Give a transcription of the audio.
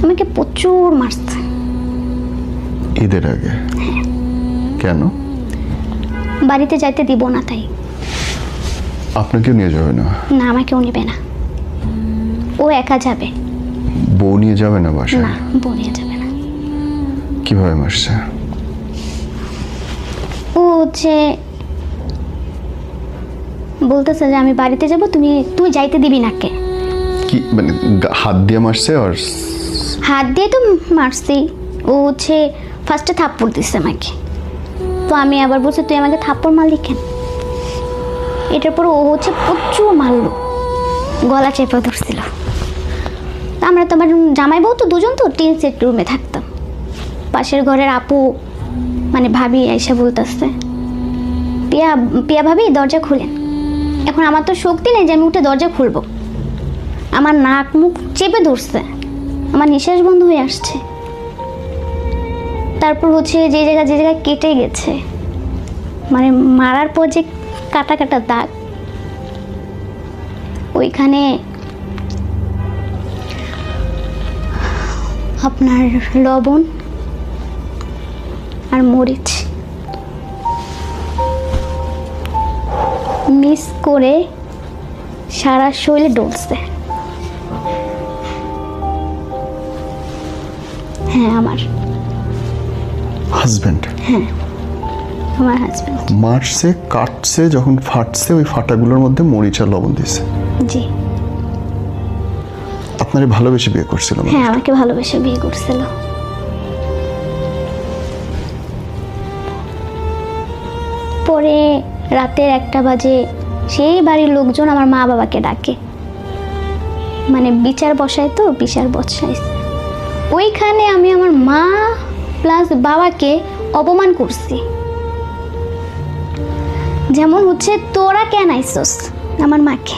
আমাকে প্রচুর মারছে। ঈদের আগে? কেন? বাড়িতে যাইতে দিব না তাই। আপনাকেও নিয়ে যাবে না? না, আমাকেও নেবে না, ও একা যাবে। বউ নিয়ে যাবে না বাসায়? না, বউ নিয়ে যাবে না। কিভাবে মারছে? ও হচ্ছে বলতেছে যে আমি বাড়িতে যাব, তুই যাইতে দিবি না। কে? কি মানে হাত দিয়ে মারছে? আর হাত দিয়ে তো মারছি। ও হচ্ছে ফার্স্টে থাপ্পড় দিচ্ছে আমাকে, তো আমি আবার বলছি তুই আমাকে থাপ্পড় মারলি কেন। এটার পর ও হচ্ছে প্রচুর মারলো, গলা চেপে ধরছিল। আমরা তো আমার জামাই বউ তো দুজন তো টিন সেট রুমে থাকতাম। পাশের ঘরের আপু মানে ভাবি এসে বলতেছে পিয়া পিয়া ভাবি দরজা খুলেন। এখন আমার তো শক্তি নেই যে আমি উঠে দরজা খুলবো। আমার নাক মুখ চেপে ধরছে, আমার নিঃশ্বাস বন্ধ হয়ে আসছে। তারপর হচ্ছে যে জায়গায় কেটে গেছে, মানে মারার পর যে কাটা কাটা দাগ, ওইখানে আপনার লবণ আর মরিচ মিক্স করে সারা শরীরে ডলছে। হ্যাঁ, আমার হাজবেন্ড? হ্যাঁ, আমার হাজবেন্ড। মারছে, কাটছে, যখন ফাটছে ওই ফাটাগুলোর মধ্যে মরিচ আর লবণ দিয়েছে? জি। আপনারে ভালোবেসে বিয়ে করছিল? হ্যাঁ, আমাকে ভালোবেসে বিয়ে করছিল। পরে রাতের 1টা বাজে সেই বাড়ির লোকজন আমার মা বাবাকে ডাকে, মানে বিচার বসায়, তো বিচার বসাইছে। ওইখানে আমি আমার মা প্লাস বাবাকে অপমান করছি। যেমন হচ্ছে তোরা কেন আইসস আমার মাকে,